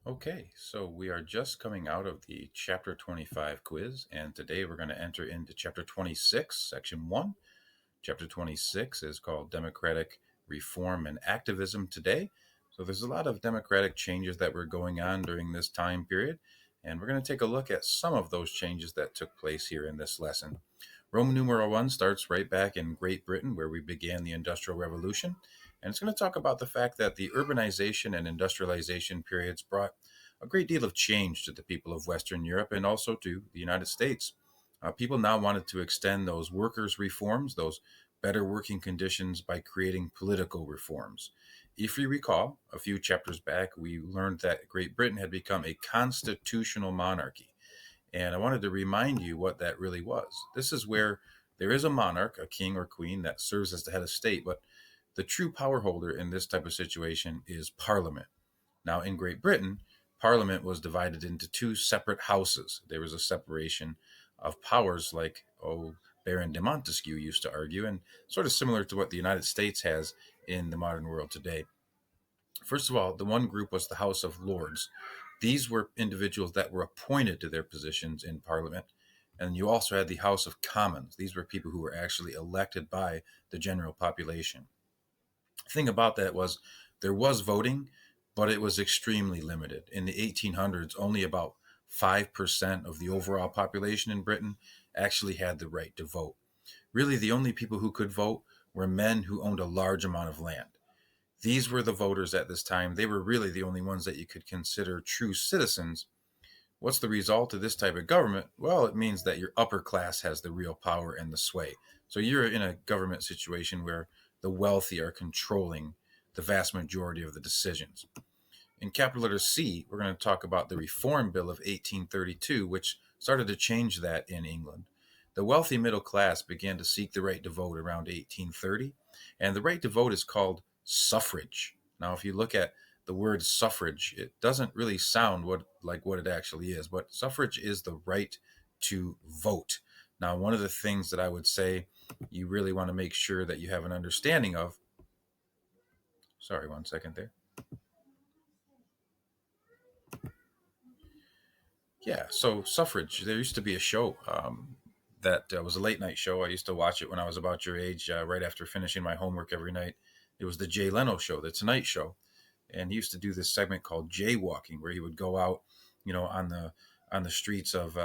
Okay, so we are just coming out of the Chapter 25 quiz, and today we're going to enter into Chapter 26, Section 1. Chapter 26 is called Democratic Reform and Activism today. So there's a lot of democratic changes that were going on during this time period, and we're going to take a look at some of those changes that took place here in this lesson. Roman numeral 1 starts right back in Great Britain, where we began the Industrial Revolution, and it's going to talk about the fact that the urbanization and industrialization periods brought a great deal of change to the people of Western Europe and also to the United States. People now wanted to extend those workers' reforms, those better working conditions, by creating political reforms. If you recall, a few chapters back, we learned that Great Britain had become a constitutional monarchy. And I wanted to remind you what that really was. This is where there is a monarch, a king or queen, that serves as the head of state, but the true power holder in this type of situation is Parliament. Now, in Great Britain, Parliament was divided into two separate houses. There was a separation of powers, like, Baron de Montesquieu used to argue, and sort of similar to what the United States has in the modern world today. First of all, the one group was the House of Lords. These were individuals that were appointed to their positions in Parliament. And you also had the House of Commons. These were people who were actually elected by the general population. The thing about that was there was voting, but it was extremely limited. In the 1800s, only about 5% of the overall population in Britain actually had the right to vote. Really, the only people who could vote were men who owned a large amount of land. These were the voters at this time. They were really the only ones that you could consider true citizens. What's the result of this type of government? Well, it means that your upper class has the real power and the sway. So you're in a government situation where the wealthy are controlling the vast majority of the decisions. In capital letter C, we're going to talk about the Reform Bill of 1832, which started to change that in England. The wealthy middle class began to seek the right to vote around 1830, and the right to vote is called suffrage. Now, if you look at the word suffrage, it doesn't really sound like what it actually is, but suffrage is the right to vote. Now, one of the things that I would say you really want to make sure that you have an understanding of, sorry, one second there. Yeah, so suffrage. There used to be a show that was a late night show. I used to watch it when I was about your age, right after finishing my homework every night. It was the Jay Leno show, the Tonight Show, and he used to do this segment called Jaywalking, where he would go out, on the streets of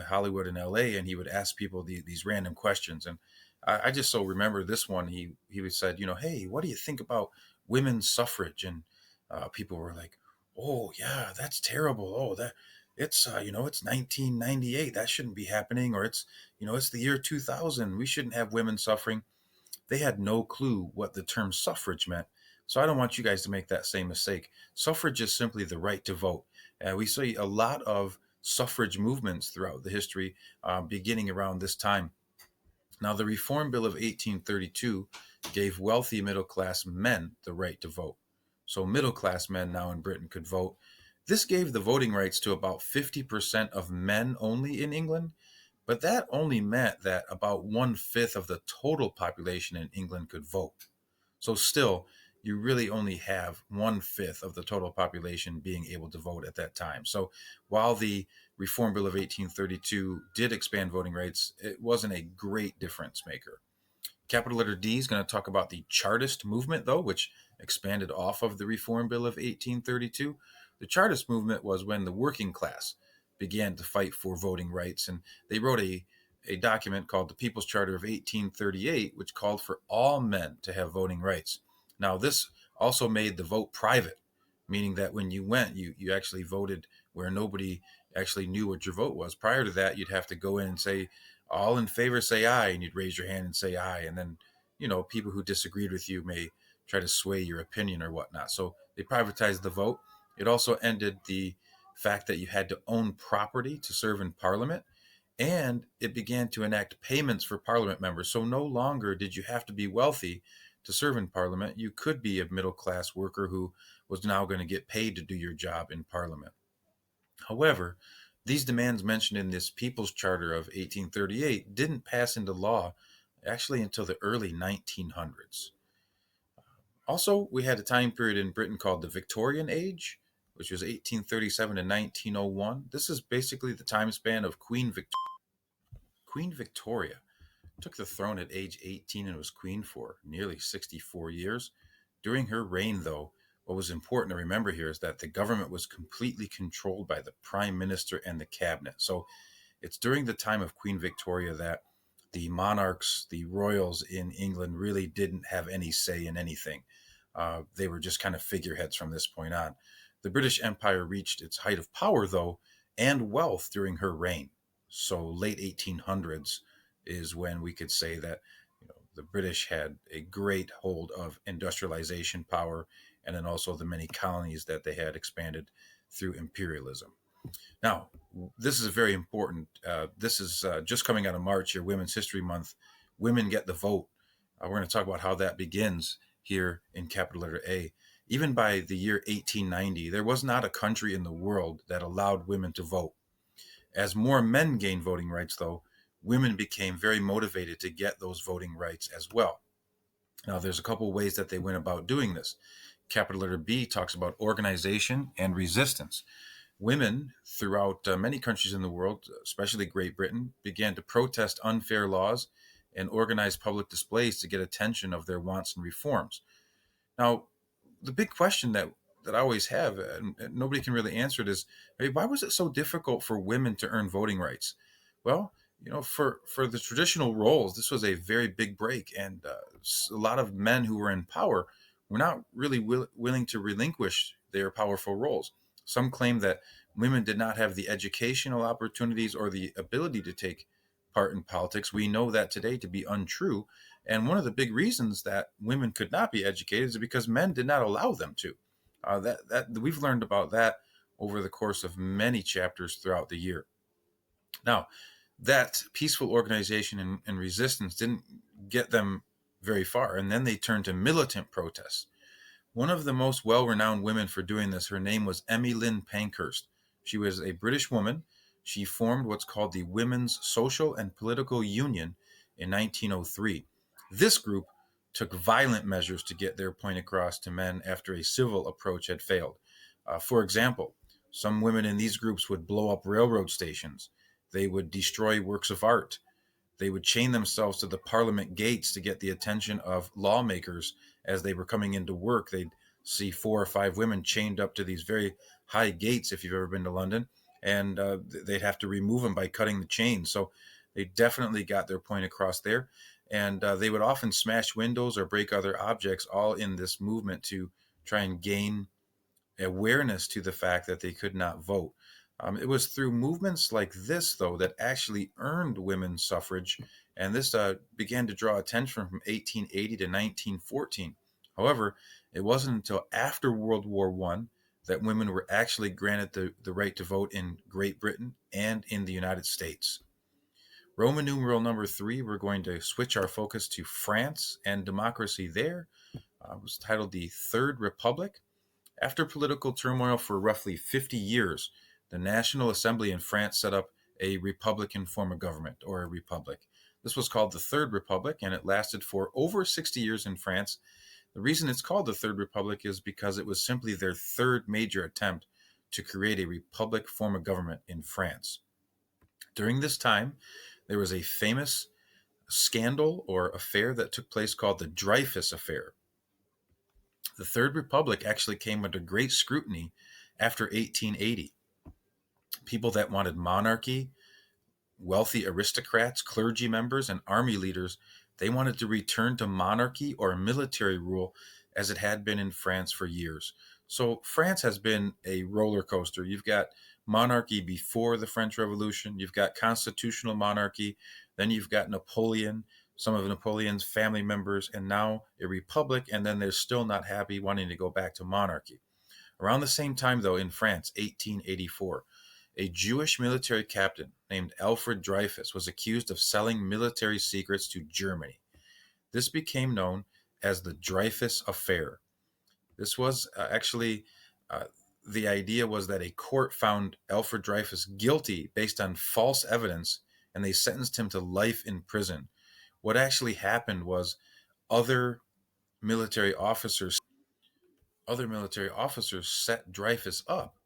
Hollywood and L.A. and he would ask people these random questions. And I just so remember this one. He would said, hey, what do you think about women's suffrage? And people were like, oh yeah, that's terrible. Oh, that it's 1998. That shouldn't be happening. Or it's the year 2000. We shouldn't have women suffering. They had no clue what the term suffrage meant. So I don't want you guys to make that same mistake. Suffrage is simply the right to vote. We see a lot of suffrage movements throughout the history, beginning around this time. Now, the Reform Bill of 1832 gave wealthy middle class men the right to vote. So, middle class men now in Britain could vote. This gave the voting rights to about 50% of men only in England, but that only meant that about 1/5 of the total population in England could vote. So, still, you really only have 1/5 of the total population being able to vote at that time. So, while the Reform Bill of 1832 did expand voting rights, it wasn't a great difference maker. Capital letter D is going to talk about the Chartist movement, though, which expanded off of the Reform Bill of 1832. The Chartist movement was when the working class began to fight for voting rights, and they wrote a document called the People's Charter of 1838, which called for all men to have voting rights. Now, this also made the vote private, meaning that when you went, you actually voted where nobody actually knew what your vote was. Prior to that, you'd have to go in and say, all in favor say aye, and you'd raise your hand and say aye. And then, people who disagreed with you may try to sway your opinion or whatnot. So they privatized the vote. It also ended the fact that you had to own property to serve in Parliament. And it began to enact payments for Parliament members. So no longer did you have to be wealthy to serve in Parliament. You could be a middle class worker who was now going to get paid to do your job in Parliament. However, these demands mentioned in this People's Charter of 1838 didn't pass into law actually until the early 1900s. Also, we had a time period in Britain called the Victorian Age. which was 1837 to 1901. This is basically the time span of Queen Victoria. Took the throne at age 18 and was queen for nearly 64 years. During her reign, though, what was important to remember here is that the government was completely controlled by the prime minister and the cabinet. So it's during the time of Queen Victoria that the monarchs, the royals in England, really didn't have any say in anything. They were just kind of figureheads from this point on. The British Empire reached its height of power, though, and wealth during her reign. So late 1800s is when we could say that the British had a great hold of industrialization power, and then also the many colonies that they had expanded through imperialism. Now, this is very important. This is just coming out of March, your Women's History Month. Women get the vote. We're going to talk about how that begins here in capital letter A. Even by the year 1890, there was not a country in the world that allowed women to vote. As more men gained voting rights, though, women became very motivated to get those voting rights as well. Now, there's a couple ways that they went about doing this. Capital letter B talks about organization and resistance. Women throughout many countries in the world, especially Great Britain, began to protest unfair laws and organize public displays to get attention of their wants and reforms. Now, the big question that I always have, and nobody can really answer it, is, hey, why was it so difficult for women to earn voting rights? Well, for the traditional roles, this was a very big break, and a lot of men who were in power were not really willing to relinquish their powerful roles. Some claim that women did not have the educational opportunities or the ability to take part in politics. We know that today to be untrue. And one of the big reasons that women could not be educated is because men did not allow them to. That we've learned about that over the course of many chapters throughout the year. Now, that peaceful organization and resistance didn't get them very far, and then they turned to militant protests. One of the most well-renowned women for doing this, her name was Emmy Lynn Pankhurst. She was a British woman. She formed what's called the Women's Social and Political Union in 1903. This group took violent measures to get their point across to men after a civil approach had failed. For example, some women in these groups would blow up railroad stations. They would destroy works of art. They would chain themselves to the Parliament gates to get the attention of lawmakers as they were coming into work. They'd see 4 or 5 women chained up to these very high gates, if you've ever been to London, and they'd have to remove them by cutting the chains. So they definitely got their point across there. And they would often smash windows or break other objects, all in this movement to try and gain awareness to the fact that they could not vote. It was through movements like this, though, that actually earned women's suffrage, and this began to draw attention from 1880 to 1914. However, it wasn't until after World War I that women were actually granted the right to vote in Great Britain and in the United States. Roman numeral number 3, we're going to switch our focus to France and democracy there. It was titled the Third Republic. After political turmoil for roughly 50 years, the National Assembly in France set up a Republican form of government, or a republic. This was called the Third Republic, and it lasted for over 60 years in France. The reason it's called the Third Republic is because it was simply their third major attempt to create a republic form of government in France. During this time, there was a famous scandal or affair that took place called the Dreyfus Affair. The Third Republic actually came under great scrutiny after 1880. People that wanted monarchy, wealthy aristocrats, clergy members, and army leaders, they wanted to return to monarchy or military rule as it had been in France for years. So France has been a roller coaster. You've got monarchy before the French Revolution. You've got constitutional monarchy. Then you've got Napoleon, some of Napoleon's family members, and now a republic. And then they're still not happy, wanting to go back to monarchy. Around the same time, though, in France, 1884, a Jewish military captain named Alfred Dreyfus was accused of selling military secrets to Germany. This became known as the Dreyfus Affair. This was the idea was that a court found Alfred Dreyfus guilty based on false evidence, and they sentenced him to life in prison. What actually happened was other military officers other military officers set Dreyfus up,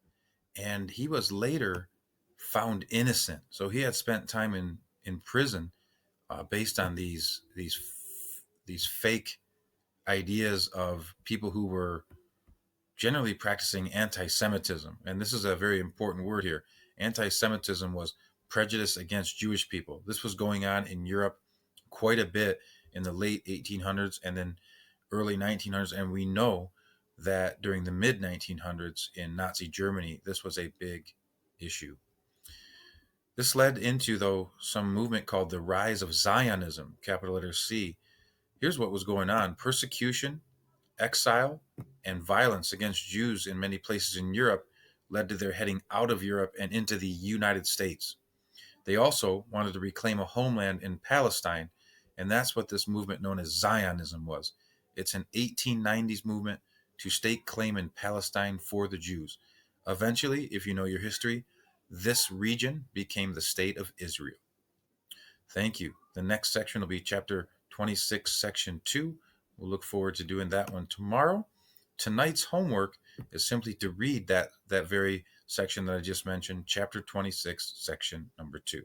and he was later found innocent. So he had spent time in prison based on these fake ideas of people who were generally practicing anti-Semitism. And this is a very important word here. Anti-Semitism was prejudice against Jewish people. This was going on in Europe quite a bit in the late 1800s and then early 1900s. And we know that during the mid 1900s in Nazi Germany, this was a big issue. This led into, though, some movement called the Rise of Zionism, capital letter C. Here's what was going on: persecution, exile, and violence against Jews in many places in Europe led to their heading out of Europe and into the United States. They also wanted to reclaim a homeland in Palestine, and that's what this movement known as Zionism was. It's an 1890s movement to stake claim in Palestine for the Jews. Eventually, if you know your history, this region became the state of Israel. Thank you. The next section will be chapter 26, section 2. We'll look forward to doing that one tomorrow. Tonight's homework is simply to read that very section that I just mentioned, chapter 26, section number 2.